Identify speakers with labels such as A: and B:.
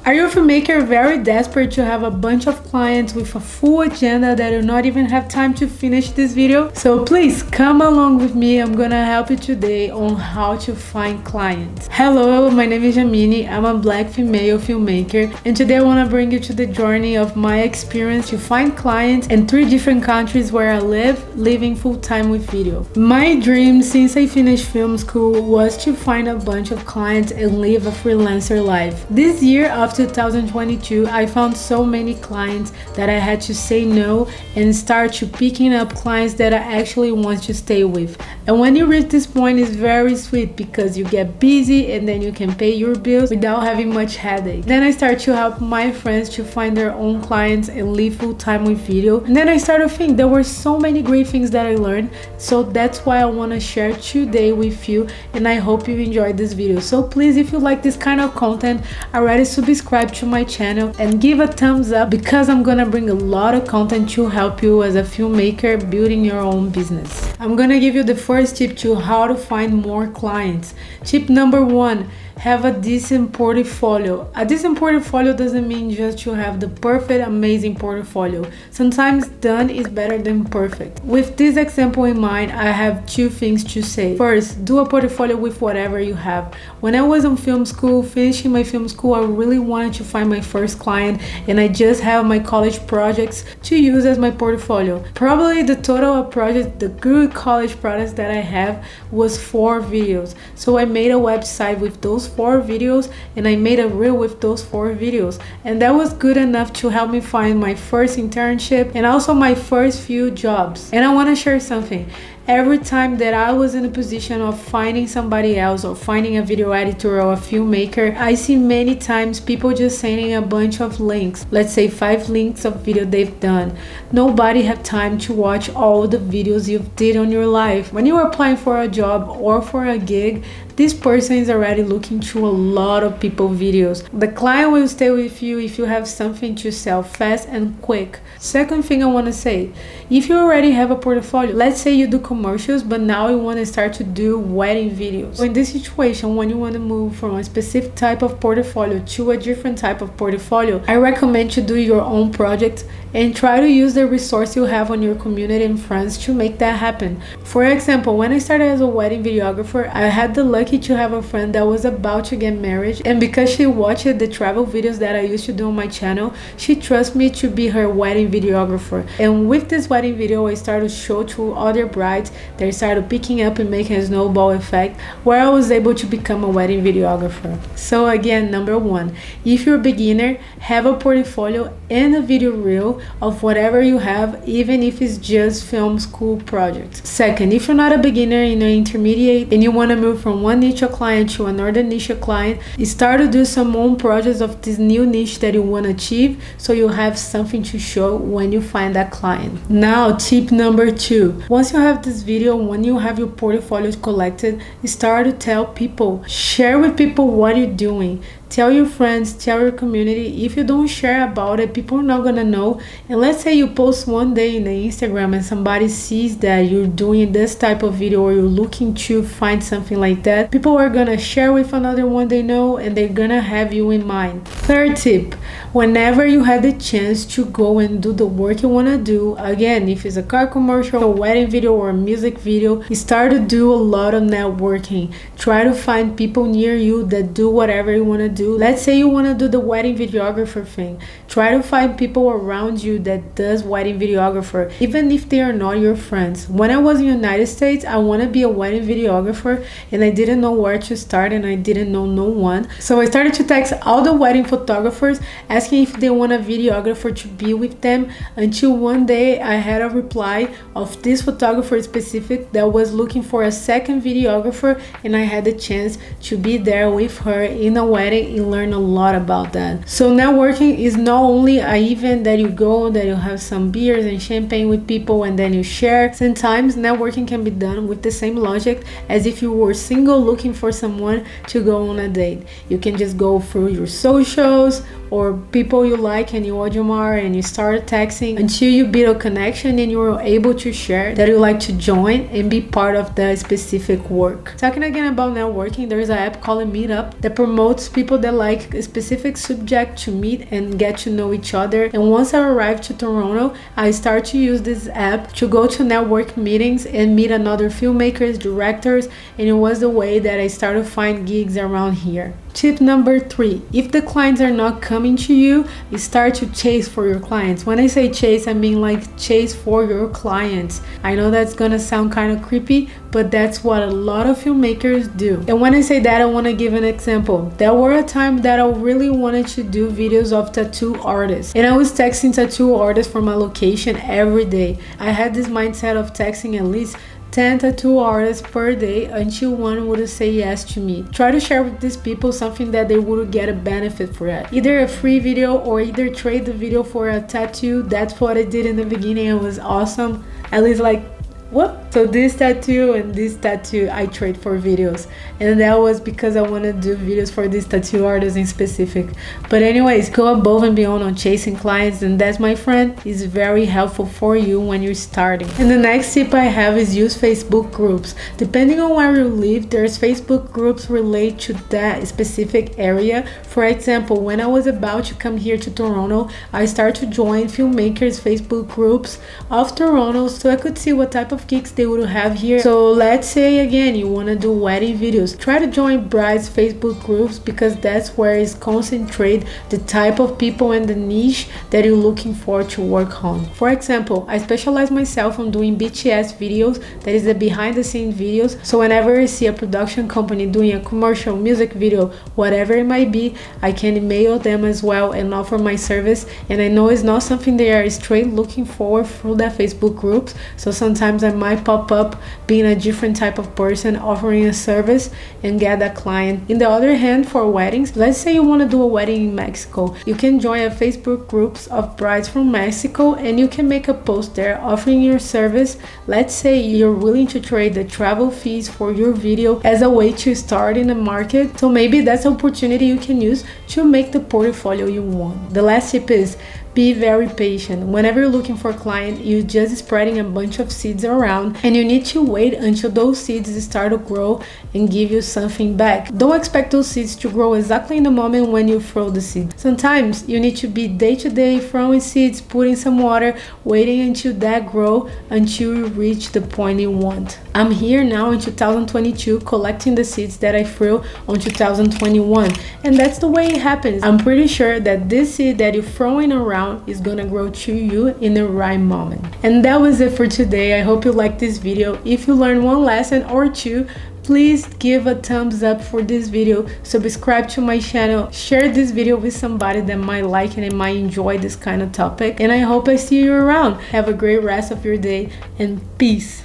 A: Are you a filmmaker very desperate to have a bunch of clients with a full agenda that you not even have time to finish this video? So please come along with me. I'm gonna help you today on how to find clients. Hello, my name is Jamini. I'm a black female filmmaker, and today I want to bring you to the journey of my experience to find clients in 3 different countries where I live, living full-time with video. My dream since I finished film school was to find a bunch of clients and live a freelancer life. This year of 2022, I found so many clients that I had to say no and start to picking up clients that I actually want to stay with. And when you reach this point, it's very sweet because you get busy and then you can pay your bills without having much headache. Then I start to help my friends to find their own clients and live full time with video. And then I started to think there were so many great things that I learned. So that's why I want to share today with you, and I hope you enjoyed this video. So please, if you like this kind of content, already subscribe to my channel and give a thumbs up because I'm gonna bring a lot of content to help you as a filmmaker building your own business. I'm gonna give you the first tip to how to find more clients. Tip number 1, have a decent portfolio. A decent portfolio doesn't mean just to have the perfect, amazing portfolio. Sometimes done is better than perfect. With this example in mind, I have 2 things to say. First, do a portfolio with whatever you have. When I was in film school, finishing my film school, I really wanted to find my first client, and I just have my college projects to use as my portfolio. Probably the total of projects, the good college projects that I have was 4 videos. So I made a website with those 4 videos, and I made a reel with those 4 videos, and that was good enough to help me find my first internship and also my first few jobs. And I want to share something. Every time that I was in a position of finding somebody else or finding a video editor or a filmmaker, I see many times people just sending a bunch of links. Let's say 5 links of video they've done. Nobody have time to watch all the videos you did on your life. When you are applying for a job or for a gig, this person is already looking through a lot of people videos. The client will stay with you if you have something to sell fast and quick. Second thing I want to say, if you already have a portfolio, let's say you do commercials, but now you want to start to do wedding videos. So in this situation, when you want to move from a specific type of portfolio to a different type of portfolio, I recommend to do your own project and try to use the resource you have on your community and friends to make that happen. For example, when I started as a wedding videographer, I had the lucky to have a friend that was about to get married, and because she watched the travel videos that I used to do on my channel, she trusts me to be her wedding videographer. And with this wedding video, I started to show to other brides. They started picking up and making a snowball effect where I was able to become a wedding videographer. So again, number 1, if you're a beginner, have a portfolio and a video reel of whatever you have, even if it's just film school projects. Second, if you're not a beginner and an intermediate and you want to move from one niche client to another niche client, start to do some own projects of this new niche that you want to achieve, so you have something to show when you find that client. Now, tip number 2, once you have this video, when you have your portfolios collected, start to tell people, share with people what you're doing. Tell your friends, tell your community. If you don't share about it, people are not gonna know. And let's say you post one day in the Instagram and somebody sees that you're doing this type of video or you're looking to find something like that, people are gonna share with another one they know, and they're gonna have you in mind. Third tip, whenever you have the chance to go and do the work you wanna do, again, if it's a car commercial, a wedding video, or a music video, start to do a lot of networking. Try to find people near you that do whatever you wanna do. Let's say you want to do the wedding videographer thing. Try to find people around you that does wedding videographer, even if they are not your friends. When I was in the United States, I want to be a wedding videographer, and I didn't know where to start, and I didn't know no one. So I started to text all the wedding photographers asking if they want a videographer to be with them, until one day I had a reply of this photographer specific that was looking for a second videographer, and I had the chance to be there with her in a wedding and learn a lot about that. So networking is not only an event that you go, that you have some beers and champagne with people and then you share. Sometimes networking can be done with the same logic as if you were single looking for someone to go on a date. You can just go through your socials or people you like and you admire, and you start texting until you build a connection and you're able to share that you like to join and be part of the specific work. Talking again about networking, there's an app called Meetup that promotes people that like a specific subject to meet and get to know each other. And once I arrived to Toronto, I started to use this app to go to network meetings and meet another filmmakers, directors, and it was the way that I started to find gigs around here. Tip number 3, if the clients are not coming to you, you start to chase for your clients. When I say chase, I mean like chase for your clients. I know that's gonna sound kind of creepy, but that's what a lot of filmmakers do. And when I say that, I want to give an example. There were a time that I really wanted to do videos of tattoo artists, and I was texting tattoo artists from my location every day. I had this mindset of texting at least 10 tattoo artists per day until one would say yes to me. Try to share with these people something that they would get a benefit for that. Either a free video or either trade the video for a tattoo. That's what I did in the beginning. It was awesome. At least like, what? So this tattoo and this tattoo I trade for videos, and that was because I want to do videos for these tattoo artists in specific. But anyways, go above and beyond on chasing clients, and that, my friend, is very helpful for you when you're starting. And the next tip I have is use Facebook groups. Depending on where you live, there's Facebook groups related to that specific area. For example, when I was about to come here to Toronto, I started to join filmmakers Facebook groups of Toronto so I could see what type of gigs they would have here. So let's say again you want to do wedding videos, try to join brides Facebook groups, because that's where it's concentrate the type of people and the niche that you're looking for to work on. For example, I specialize myself on doing BTS videos, that is the behind the scenes videos. So whenever I see a production company doing a commercial, music video, whatever it might be, I can email them as well and offer my service. And I know it's not something they are straight looking for through their Facebook groups, so sometimes I might pop up being a different type of person offering a service and get that client. In the other hand, for weddings, let's say you want to do a wedding in Mexico, you can join a Facebook groups of brides from Mexico and you can make a post there offering your service. Let's say you're willing to trade the travel fees for your video as a way to start in the market. So maybe that's an opportunity you can use to make the portfolio you want. The last tip is be very patient. Whenever you're looking for a client, you're just spreading a bunch of seeds around, and you need to wait until those seeds start to grow and give you something back. Don't expect those seeds to grow exactly in the moment when you throw the seeds. Sometimes you need to be day to day throwing seeds, putting some water, waiting until that grow until you reach the point you want. I'm here now in 2022 collecting the seeds that I threw on 2021, and that's the way it happens. I'm pretty sure that this seed that you're throwing around is gonna grow to you in the right moment. And that was it for today. I hope you liked this video. If you learned one lesson or two, please give a thumbs up for this video, subscribe to my channel, share this video with somebody that might like it and might enjoy this kind of topic, and I hope I see you around. Have a great rest of your day, and peace.